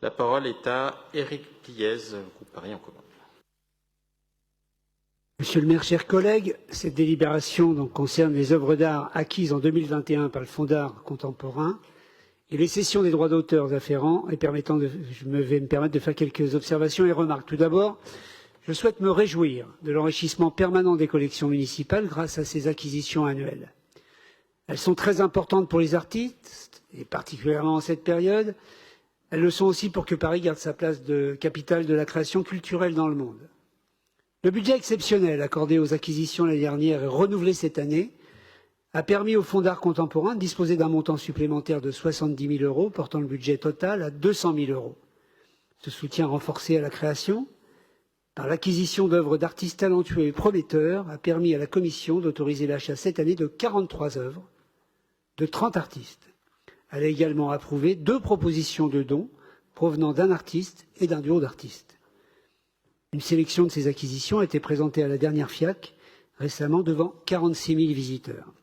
La parole est à Éric Pliez, groupe Paris en commun. Monsieur le maire, chers collègues, cette délibération concerne les œuvres d'art acquises en 2021 par le Fonds d'art contemporain et les cessions des droits d'auteur afférents et je vais me permettre de faire quelques observations et remarques. Tout d'abord, je souhaite me réjouir de l'enrichissement permanent des collections municipales grâce à ces acquisitions annuelles. Elles sont très importantes pour les artistes, et particulièrement en cette période. Elles le sont aussi pour que Paris garde sa place de capitale de la création culturelle dans le monde. Le budget exceptionnel accordé aux acquisitions l'année dernière et renouvelé cette année a permis au Fonds d'art contemporain de disposer d'un montant supplémentaire de 70 000 €, portant le budget total à 200 000 €. Ce soutien renforcé à la création par l'acquisition d'œuvres d'artistes talentueux et prometteurs a permis à la Commission d'autoriser l'achat cette année de 43 œuvres de 30 artistes. Elle a également approuvé 2 propositions de dons provenant d'un artiste et d'un duo d'artistes. Une sélection de ces acquisitions a été présentée à la dernière FIAC récemment devant 46 000 visiteurs.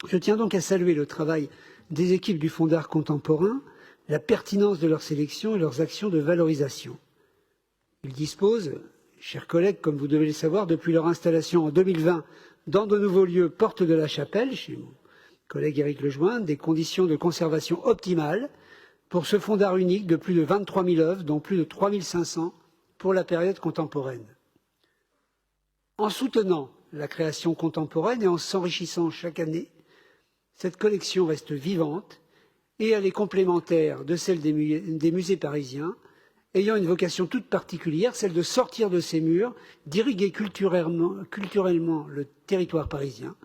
Je tiens donc à saluer le travail des équipes du Fonds d'art contemporain, la pertinence de leur sélection et leurs actions de valorisation. Ils disposent, chers collègues, comme vous devez le savoir, depuis leur installation en 2020 dans de nouveaux lieux porte de la Chapelle, chez mon collègue Éric Lejoindre, des conditions de conservation optimales pour ce fonds d'art unique de plus de 23 000 œuvres, dont plus de 3 500 pour la période contemporaine. En soutenant la création contemporaine et en s'enrichissant chaque année, cette collection reste vivante et elle est complémentaire de celle des musées parisiens, ayant une vocation toute particulière, celle de sortir de ses murs, d'irriguer culturellement le territoire parisien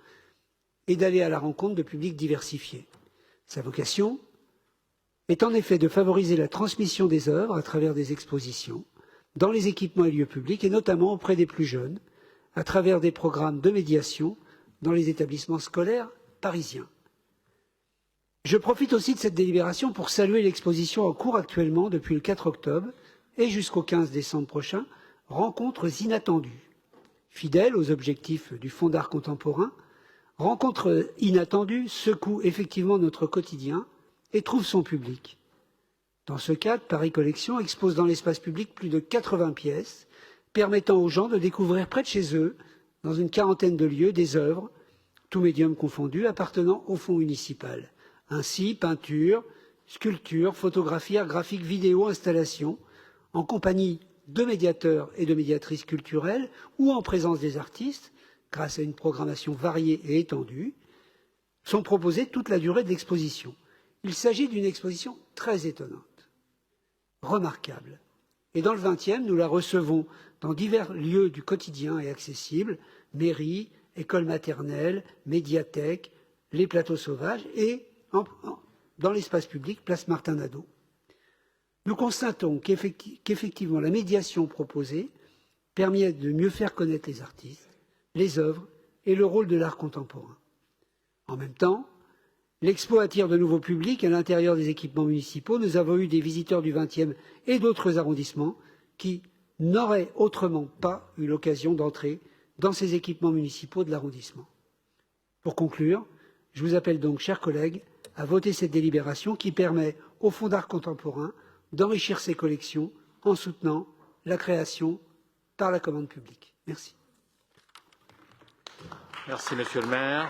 et d'aller à la rencontre de publics diversifiés. Sa vocation est en effet de favoriser la transmission des œuvres à travers des expositions, dans les équipements et lieux publics, et notamment auprès des plus jeunes, à travers des programmes de médiation dans les établissements scolaires parisiens. Je profite aussi de cette délibération pour saluer l'exposition en cours actuellement depuis le 4 octobre et jusqu'au 15 décembre prochain, Rencontres inattendues. Fidèle aux objectifs du Fonds d'art contemporain, Rencontres inattendues secoue effectivement notre quotidien et trouve son public. Dans ce cadre, Paris Collection expose dans l'espace public plus de 80 pièces, permettant aux gens de découvrir près de chez eux, dans une quarantaine de lieux, des œuvres, tous médiums confondus, appartenant au fonds municipal. Ainsi, peinture, sculpture, photographie, art graphique, vidéo, installation, en compagnie de médiateurs et de médiatrices culturelles ou en présence des artistes, grâce à une programmation variée et étendue, sont proposées toute la durée de l'exposition. Il s'agit d'une exposition très étonnante, remarquable. Et dans le 20e, nous la recevons dans divers lieux du quotidien et accessibles, mairies, écoles maternelles, médiathèques, les plateaux sauvages et dans l'espace public, place Martin-Nadeau. Nous constatons qu'effectivement la médiation proposée permet de mieux faire connaître les artistes, les œuvres et le rôle de l'art contemporain. En même temps, l'expo attire de nouveaux publics à l'intérieur des équipements municipaux. Nous avons eu des visiteurs du 20e et d'autres arrondissements qui n'auraient autrement pas eu l'occasion d'entrer dans ces équipements municipaux de l'arrondissement. Pour conclure, je vous appelle donc, chers collègues, à voter cette délibération qui permet au Fonds d'art contemporain d'enrichir ses collections en soutenant la création par la commande publique. Merci. Merci, Monsieur le maire.